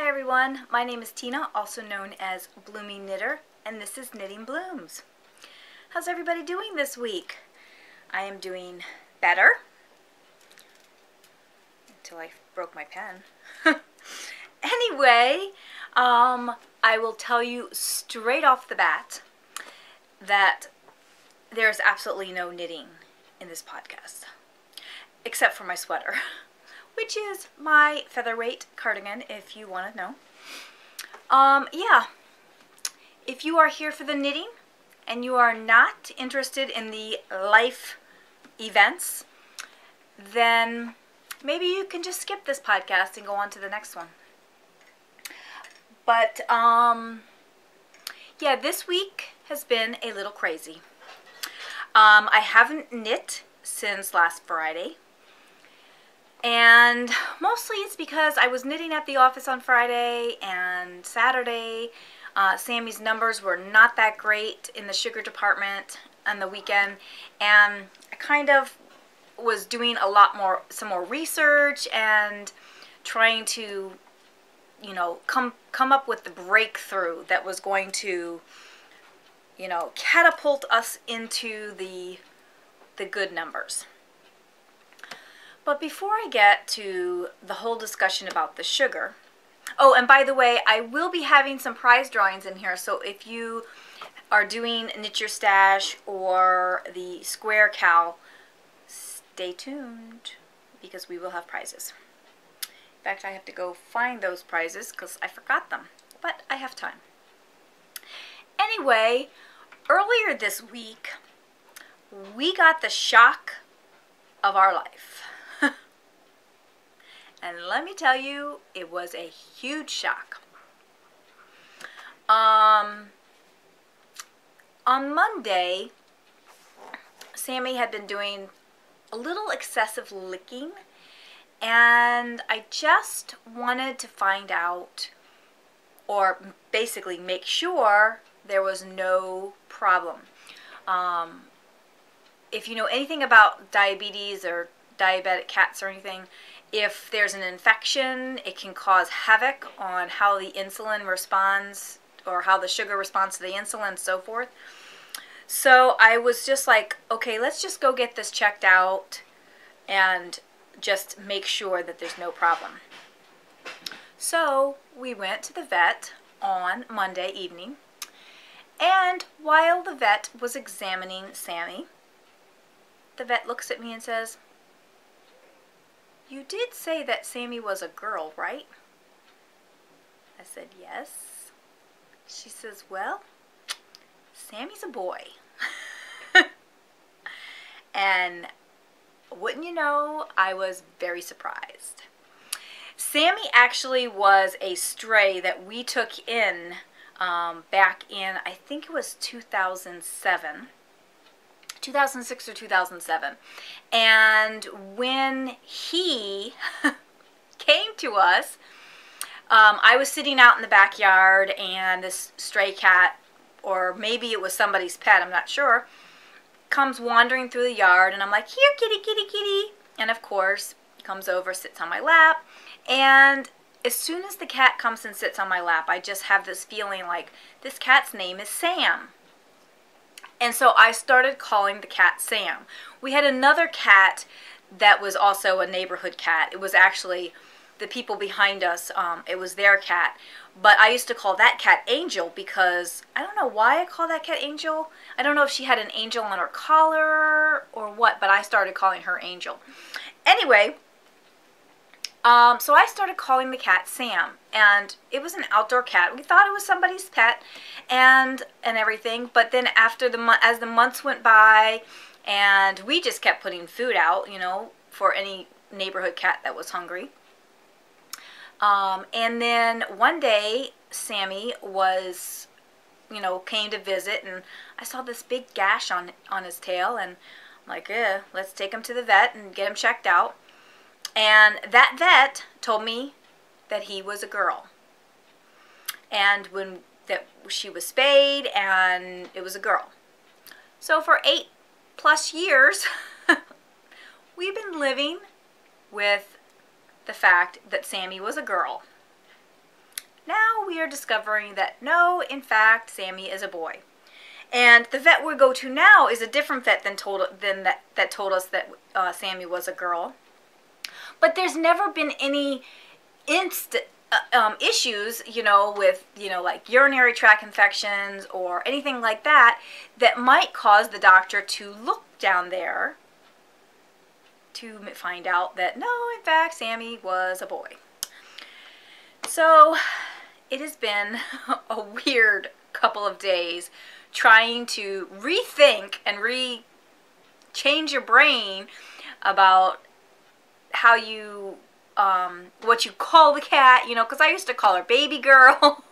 Hi everyone, my name is Tina, also known as Bloomingknitter, and this is Knitting Blooms. How's everybody doing this week? I am doing better, until I broke my pen. Anyway, I will tell you straight off the bat that there's absolutely no knitting in this podcast, except for my sweater, which is my featherweight cardigan, if you want to know. Yeah, if you are here for the knitting and you are not interested in the life events, then maybe you can just skip this podcast and go on to the next one. But, yeah, this week has been a little crazy. I haven't knit since last Friday. And mostly it's because I was knitting at the office on Friday and Saturday. Sammy's numbers were not that great in the sugar department on the weekend, and I kind of was doing some more research and trying to, you know, come up with the breakthrough that was going to, you know, catapult us into the good numbers. But before I get to the whole discussion about the sugar, oh, and by the way, I will be having some prize drawings in here, so if you are doing Knit Your Stash or the Square Cow, stay tuned, because we will have prizes. In fact, I have to go find those prizes because I forgot them, but I have time. Anyway, earlier this week, we got the shock of our life. And let me tell you, it was a huge shock. On Monday, Sammy had been doing a little excessive licking, and I just wanted to find out, or basically make sure, there was no problem. If you know anything about diabetes or diabetic cats or anything, if there's an infection, it can cause havoc on how the insulin responds, or how the sugar responds to the insulin and so forth. So I was just like, okay, let's just go get this checked out and just make sure that there's no problem. So we went to the vet on Monday evening, and while the vet was examining Sammy, the vet looks at me and says, "You did say that Sammy was a girl, right?" I said, "Yes." She says, "Well, Sammy's a boy." And wouldn't you know, I was very surprised. Sammy actually was a stray that we took in back in, I think it was 2006 or 2007. And when he came to us, I was sitting out in the backyard, and this stray cat, or maybe it was somebody's pet, I'm not sure, comes wandering through the yard, and I'm like, "Here, kitty, kitty, kitty." And of course, he comes over, sits on my lap, and as soon as the cat comes and sits on my lap, I just have this feeling like, this cat's name is Sam. And so I started calling the cat Sam. We had another cat that was also a neighborhood cat. It was actually the people behind us, it was their cat. But I used to call that cat Angel because, I don't know why I call that cat Angel. I don't know if she had an angel on her collar or what, but I started calling her Angel. Anyway, so I started calling the cat Sam, and it was an outdoor cat. We thought it was somebody's pet and everything, but then after as the months went by, and we just kept putting food out, you know, for any neighborhood cat that was hungry. And then one day, Sammy was, you know, came to visit, and I saw this big gash on his tail, and I'm like, let's take him to the vet and get him checked out. And that vet told me that he was a girl, and that she was spayed, and it was a girl. So for 8+ years, we've been living with the fact that Sammy was a girl. now we are discovering that no, in fact, Sammy is a boy. And the vet we go to now is a different vet that told us that Sammy was a girl. But there's never been any issues, with, like urinary tract infections or anything like that that might cause the doctor to look down there to find out that no, in fact, Sammy was a boy. So it has been a weird couple of days trying to rethink and change your brain about how you, what you call the cat, because I used to call her baby girl.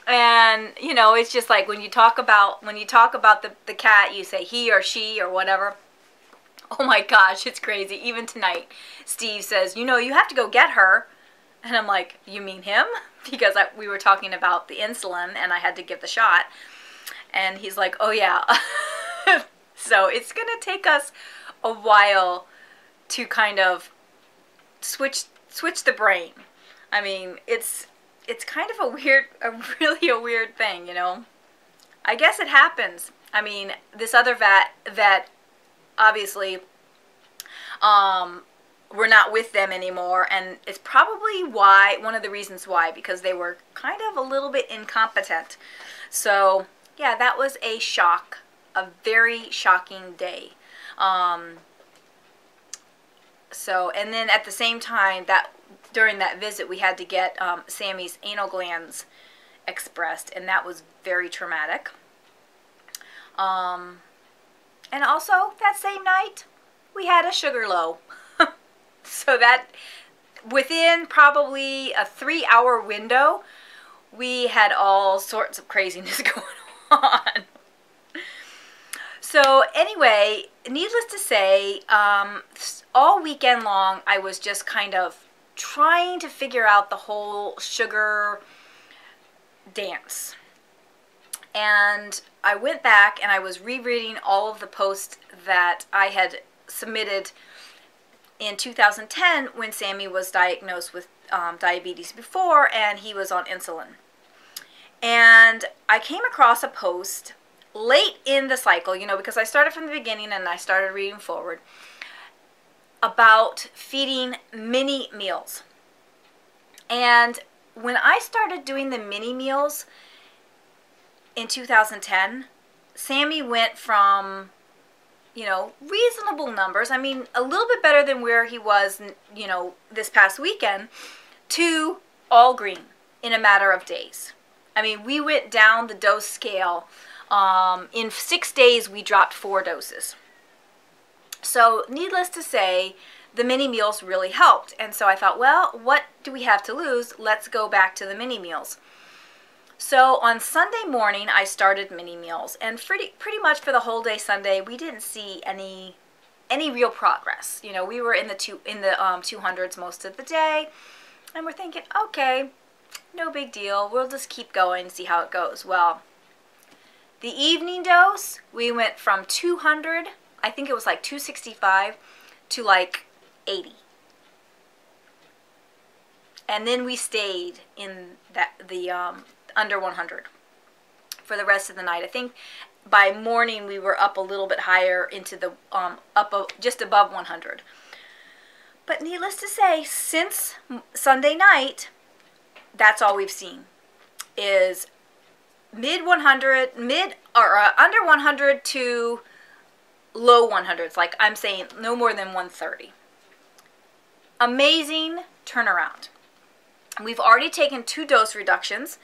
And, it's just like when you talk about the cat, you say he or she or whatever. Oh my gosh, it's crazy. Even tonight, Steve says, you have to go get her. And I'm like, you mean him? Because we were talking about the insulin and I had to give the shot. And he's like, oh yeah. So it's going to take us a while to kind of switch the brain. I mean, it's kind of really a weird thing, I guess it happens. I mean, this other vet obviously, we're not with them anymore, and it's probably one of the reasons why, because they were kind of a little bit incompetent. So yeah, that was a very shocking day. And then at the same time, during that visit, we had to get Sammy's anal glands expressed, and that was very traumatic. And also, that same night, we had a sugar low. So that, within probably a 3-hour window, we had all sorts of craziness going on. So anyway, needless to say, all weekend long, I was just kind of trying to figure out the whole sugar dance. And I went back and I was rereading all of the posts that I had submitted in 2010 when Sammy was diagnosed with diabetes before and he was on insulin. And I came across a post late in the cycle, because I started from the beginning and I started reading forward, about feeding mini meals. And when I started doing the mini meals in 2010, Sammy went from, reasonable numbers, I mean, a little bit better than where he was, this past weekend, to all green in a matter of days. I mean, we went down the dose scale. In 6 days, we dropped 4 doses. So, needless to say, the mini meals really helped. And so I thought, well, what do we have to lose? Let's go back to the mini meals. So on Sunday morning, I started mini meals, and pretty much for the whole day Sunday, we didn't see any real progress. We were in the 200s most of the day, and we're thinking, okay, no big deal. We'll just keep going and see how it goes. Well, the evening dose, we went from 200, I think it was like 265, to like 80. And then we stayed in the under 100 for the rest of the night. I think by morning we were up a little bit higher into the just above 100. But needless to say, since Sunday night, that's all we've seen is under 100 to low 100s. Like I'm saying, no more than 130. Amazing turnaround. We've already taken 2 dose reductions.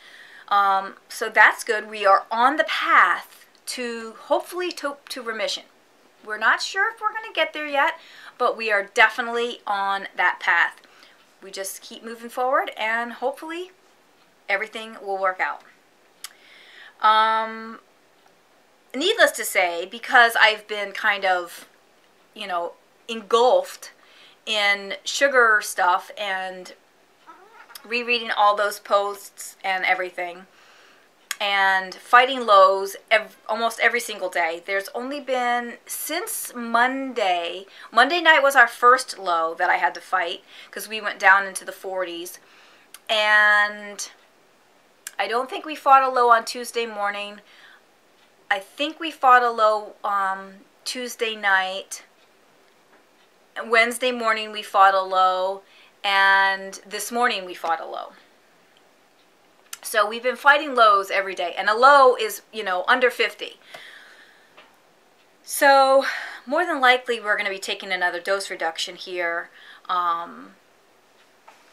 So that's good. We are on the path to hopefully to remission. We're not sure if we're going to get there yet, but we are definitely on that path. We just keep moving forward and hopefully everything will work out. Needless to say, because I've been kind of, engulfed in sugar stuff and rereading all those posts and everything, and fighting lows almost every single day. There's only been, since Monday night was our first low that I had to fight, because we went down into the 40s, And I don't think we fought a low on Tuesday morning. I think we fought a low Tuesday night. Wednesday morning we fought a low, and this morning we fought a low. So we've been fighting lows every day, and a low is, you know, under 50. So more than likely we're going to be taking another dose reduction here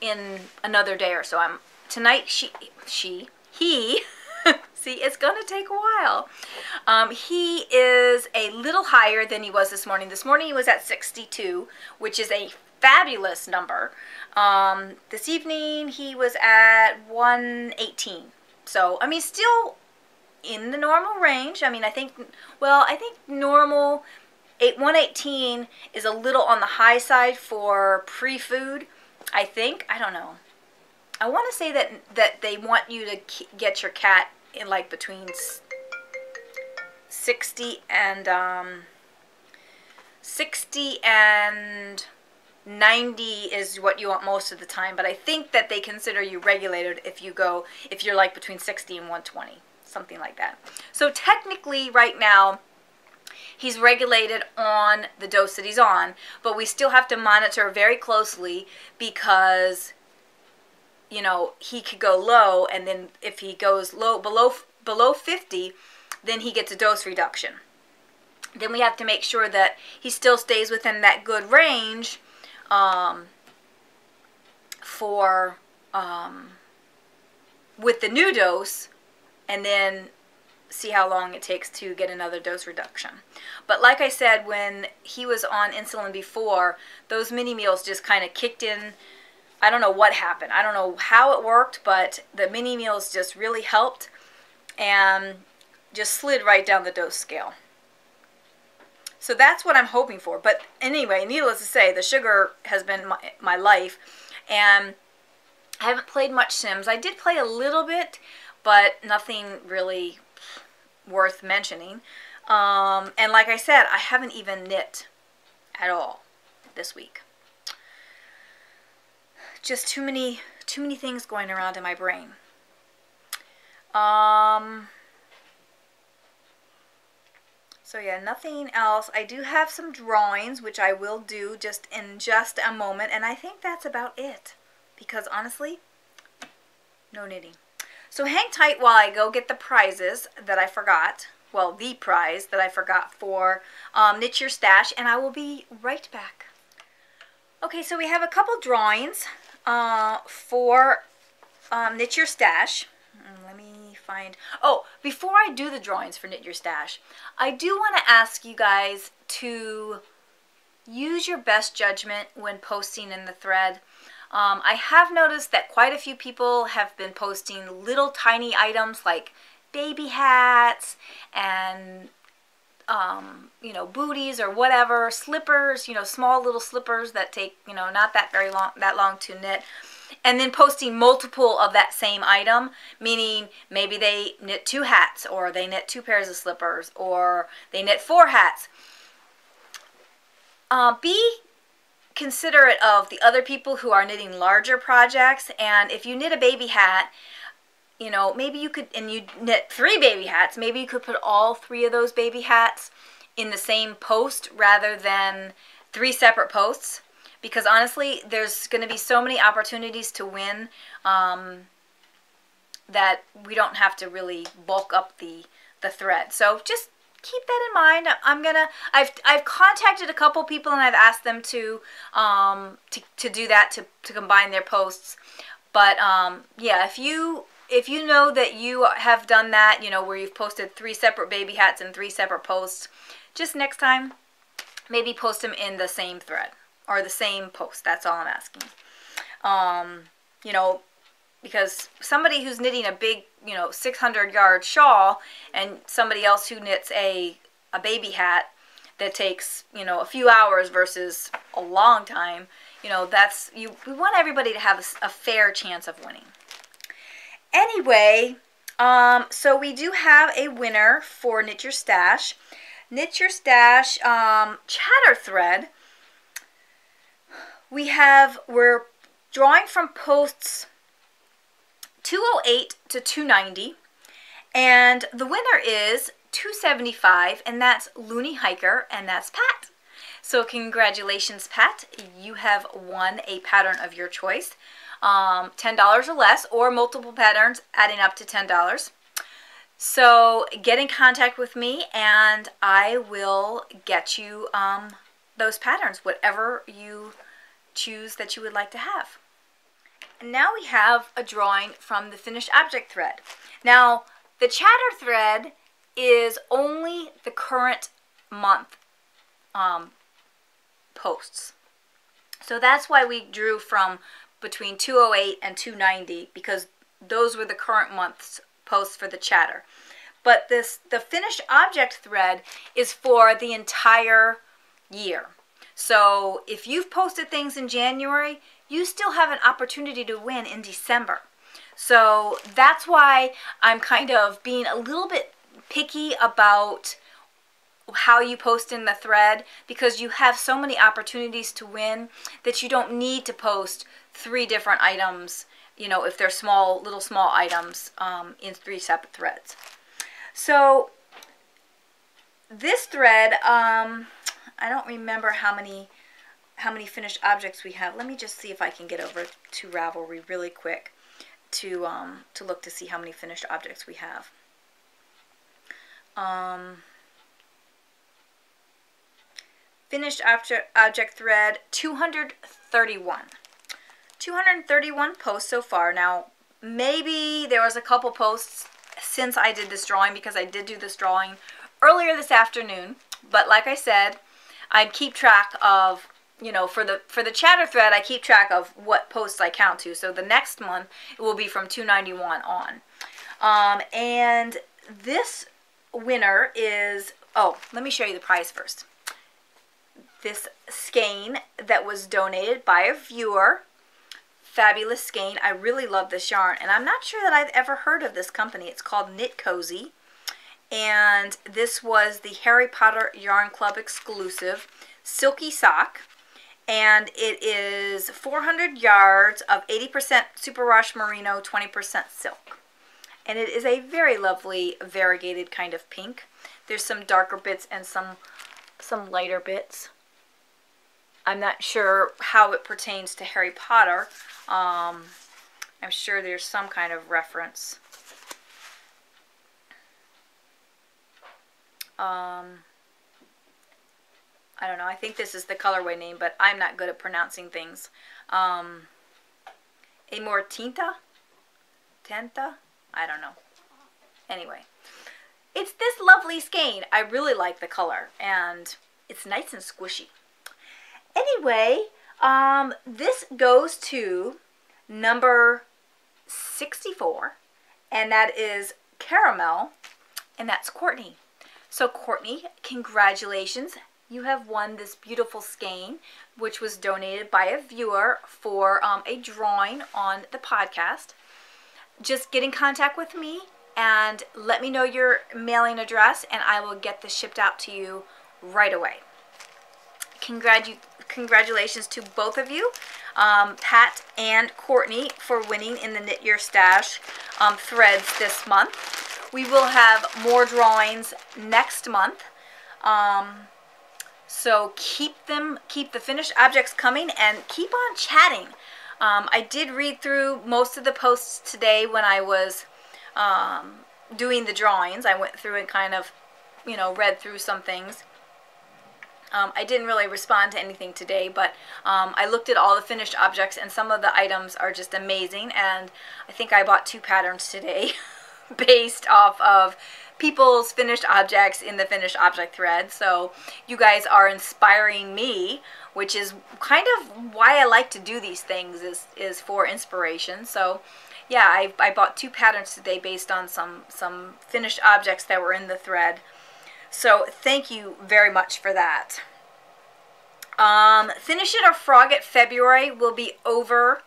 in another day or so. Tonight he see, it's going to take a while. He is a little higher than he was this morning. This morning he was at 62, which is a fabulous number. This evening he was at 118. So, I mean, still in the normal range. I mean, I think normal 118 is a little on the high side for pre-food, I think. I don't know. I want to say that they want you to get your cat in like between 60 and 90 is what you want most of the time, but I think that they consider you regulated if you're like between 60 and 120, something like that. So technically right now he's regulated on the dose that he's on, but we still have to monitor very closely because, you know, he could go low, and then if he goes low below 50, then he gets a dose reduction. Then we have to make sure that he still stays within that good range with the new dose, and then see how long it takes to get another dose reduction. But like I said, when he was on insulin before, those mini meals just kind of kicked in. I don't know what happened. I don't know how it worked, but the mini meals just really helped and just slid right down the dose scale. So that's what I'm hoping for. But anyway, needless to say, the sugar has been my life, and I haven't played much Sims. I did play a little bit, but nothing really worth mentioning. And like I said, I haven't even knit at all this week. Just too many things going around in my brain. So yeah, nothing else. I do have some drawings, which I will do in just a moment, and I think that's about it, because honestly, no knitting. So hang tight while I go get the prizes that I forgot. Well, the prize that I forgot for Knit Your Stash, and I will be right back. Okay, so we have a couple drawings for Knit Your Stash. Let me find... Oh, before I do the drawings for Knit Your Stash, I do want to ask you guys to use your best judgment when posting in the thread. I have noticed that quite a few people have been posting little tiny items like baby hats and you know, booties or whatever, slippers, you know, small little slippers that take, you know, not that long to knit, and then posting multiple of that same item, meaning maybe they knit 2 hats, or they knit 2 pairs of slippers, or they knit 4 hats. Be considerate of the other people who are knitting larger projects, and if you knit a baby hat, you know, maybe you could, and you knit 3 baby hats, maybe you could put all 3 of those baby hats in the same post rather than 3 separate posts, because honestly, there's going to be so many opportunities to win that we don't have to really bulk up the thread. So just keep that in mind. I've contacted a couple people, and I've asked them to do that, to combine their posts. But yeah, if you know that you have done that, you know, where you've posted 3 separate baby hats and 3 separate posts, just next time, maybe post them in the same thread or the same post. That's all I'm asking. You know, because somebody who's knitting a big, you know, 600-yard shawl, and somebody else who knits a baby hat that takes, you know, a few hours versus a long time, you know, we want everybody to have a fair chance of winning. Anyway, so we do have a winner for Knit Your Stash. Knit Your Stash chatter thread. We're drawing from posts 208 to 290. And the winner is 275, and that's Looney Hiker, and that's Pat. So congratulations, Pat. You have won a pattern of your choice. $10 or less, or multiple patterns adding up to $10. So get in contact with me and I will get you those patterns, whatever you choose that you would like to have. And now we have a drawing from the finished object thread. Now the chatter thread is only the current month posts. So that's why we drew from between 208 and 290, because those were the current month's posts for the chatter. But the finished object thread is for the entire year. So if you've posted things in January, you still have an opportunity to win in December. So that's why I'm kind of being a little bit picky about how you post in the thread, because you have so many opportunities to win that you don't need to post 3 different items, you know, if they're little small items in 3 separate threads. So this thread, I don't remember how many finished objects we have. Let me just see if I can get over to Ravelry really quick to look to see how many finished objects we have. Finished object thread 231. 231 posts so far. Now, maybe there was a couple posts since I did this drawing, because I did do this drawing earlier this afternoon. But like I said, I keep track of, you know, for the chatter thread, I keep track of what posts I count to. So the next month, it will be from 291 on. And this winner is, oh, let me show you the prize first. This skein that was donated by a viewer. Fabulous skein. I really love this yarn, and I'm not sure that I've ever heard of this company. It's called Knit Cozy, and this was the Harry Potter Yarn Club exclusive silky sock, and it is 400 yards of 80% superwash merino, 20% silk, and it is a very lovely variegated kind of pink. There's some darker bits and some lighter bits. I'm not sure how it pertains to Harry Potter. I'm sure there's some kind of reference. I don't know. I think this is the colorway name, but I'm not good at pronouncing things. Amor Tinta? Tenta? I don't know. Anyway, it's this lovely skein. I really like the color, and it's nice and squishy. Anyway, this goes to number 64, and that is Caramel, and that's Courtney. So Courtney, congratulations. You have won this beautiful skein, which was donated by a viewer for a drawing on the podcast. Just get in contact with me and let me know your mailing address, and I will get this shipped out to you right away. Congratulations to both of you, Pat and Courtney, for winning in the Knit Your Stash threads this month. We will have more drawings next month, so keep the finished objects coming, and keep on chatting. I did read through most of the posts today when I was doing the drawings. I went through and kind of, you know, read through some things. I didn't really respond to anything today, but I looked at all the finished objects, and some of the items are just amazing, and I think I bought 2 patterns today based off of people's finished objects in the finished object thread. So you guys are inspiring me, which is kind of why I like to do these things, is for inspiration. So yeah, I bought 2 patterns today based on some finished objects that were in the thread. So thank you very much for that. Finish It or Frog It February will be over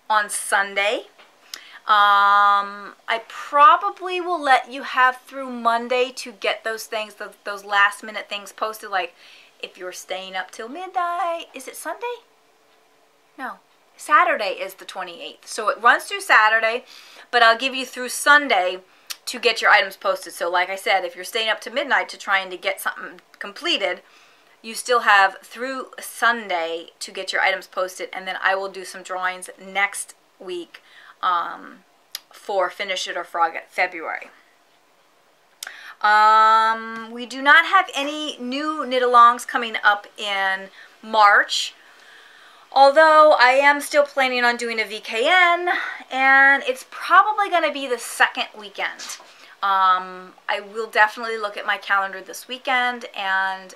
on Sunday. I probably will let you have through Monday to get those things, those last minute things posted, like if you're staying up till midnight. Is it Sunday? No, Saturday is the 28th. So it runs through Saturday, but I'll give you through Sunday to get your items posted. So like I said, if you're staying up to midnight to trying to get something completed, you still have through Sunday to get your items posted, and then I will do some drawings next week for Finish It or Frog It February. We do not have any new knit-alongs coming up in March, although I am still planning on doing a VKN, and it's probably going to be the second weekend. I will definitely look at my calendar this weekend and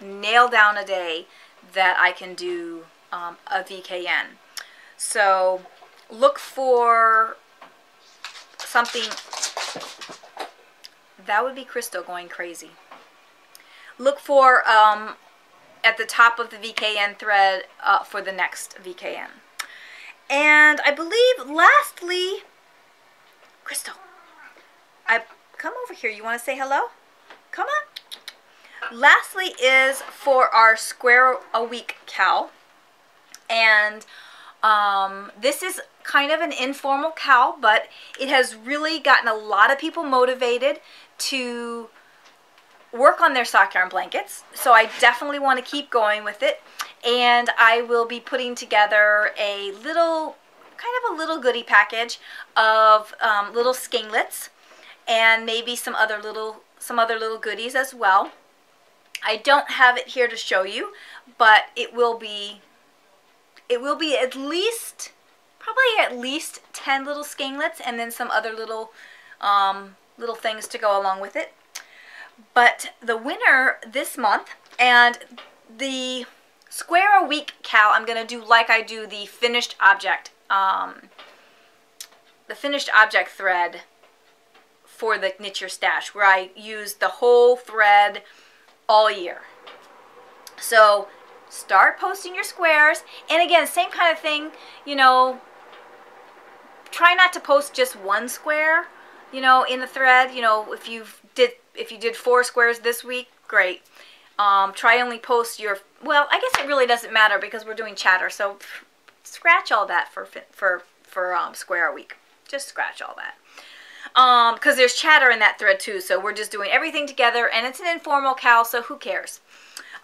nail down a day that I can do a VKN. So look for something. That would be Crystal going crazy. Look for at the top of the VKN thread for the next VKN. And I believe lastly, Crystal, come over here. You want to say hello? Come on. Lastly is for our square a week cowl. And this is kind of an informal cowl, but it has really gotten a lot of people motivated to work on their sock yarn blankets. So I definitely want to keep going with it. And I will be putting together a little, kind of a little goodie package of little skinglets and maybe some other little goodies as well. I don't have it here to show you, but it will be at least, probably at least 10 little skinglets and then some other little things to go along with it. But the winner this month, and the square a week cowl, I'm going to do like I do the finished object thread for the Knit Your Stash, where I use the whole thread all year. So start posting your squares, and again, same kind of thing, you know, try not to post just one square, you know, in the thread. You know, if you did 4 squares this week, great. Try only post your, well, I guess it really doesn't matter because we're doing chatter, so scratch all that for square a week. Just scratch all that. Because there's chatter in that thread too, so we're just doing everything together, and it's an informal cowl, so who cares?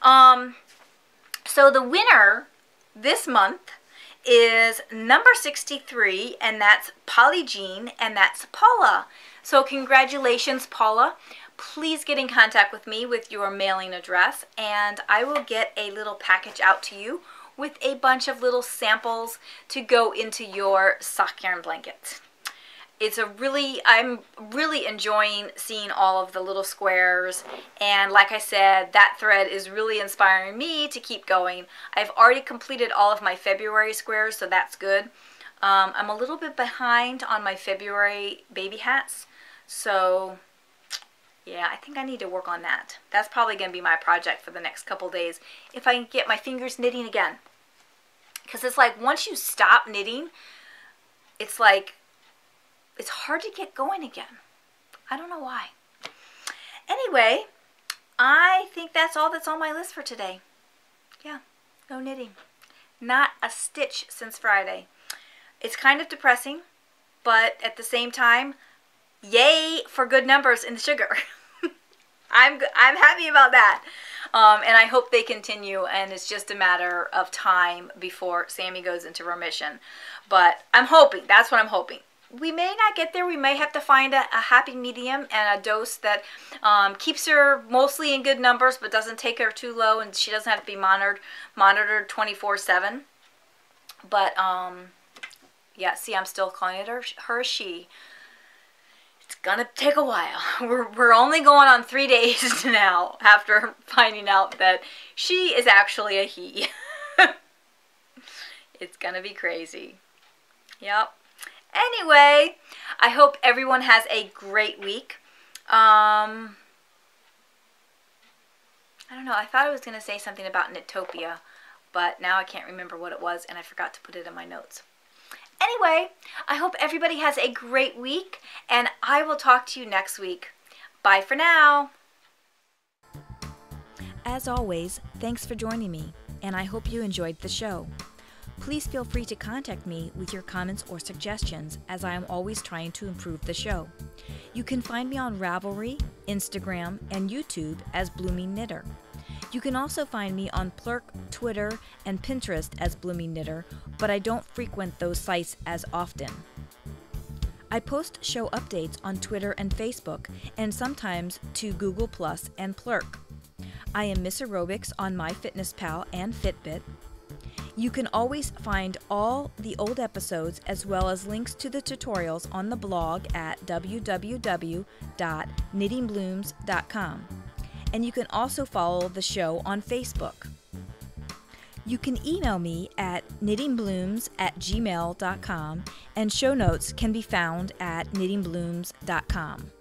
So the winner this month is number 63, and that's Polly Jean, and that's Paula. So congratulations, Paula. Please get in contact with me with your mailing address, and I will get a little package out to you with a bunch of little samples to go into your sock yarn blanket. I'm really enjoying seeing all of the little squares, and like I said, that thread is really inspiring me to keep going. I've already completed all of my February squares, so that's good. I'm a little bit behind on my February baby hats, so yeah, I think I need to work on that. That's probably going to be my project for the next couple days, if I can get my fingers knitting again. Because it's like once you stop knitting, it's like it's hard to get going again. I don't know why. Anyway, I think that's all that's on my list for today. Yeah, no knitting. Not a stitch since Friday. It's kind of depressing, but at the same time, yay for good numbers in the sugar. I'm happy about that. And I hope they continue, and it's just a matter of time before Sammy goes into remission. But I'm hoping, that's what I'm hoping. We may not get there. We may have to find a happy medium and a dose that keeps her mostly in good numbers but doesn't take her too low, and she doesn't have to be monitored 24/7. But yeah, see, I'm still calling it her she. It's gonna take a while. We're only going on 3 days now after finding out that she is actually a he. It's gonna be crazy. Yep. Anyway, I hope everyone has a great week. I don't know, I thought I was going to say something about Knitopia, but now I can't remember what it was, and I forgot to put it in my notes. Anyway, I hope everybody has a great week, and I will talk to you next week. Bye for now. As always, thanks for joining me, and I hope you enjoyed the show. Please feel free to contact me with your comments or suggestions, as I am always trying to improve the show. You can find me on Ravelry, Instagram, and YouTube as Bloomingknitter. You can also find me on Plurk, Twitter, and Pinterest as Bloomingknitter, but I don't frequent those sites as often. I post show updates on Twitter and Facebook, and sometimes to Google+ and Plurk. I am Miss Aerobics on MyFitnessPal and Fitbit. You can always find all the old episodes as well as links to the tutorials on the blog at www.knittingblooms.com. And you can also follow the show on Facebook. You can email me at knittingblooms@gmail.com, and show notes can be found at knittingblooms.com.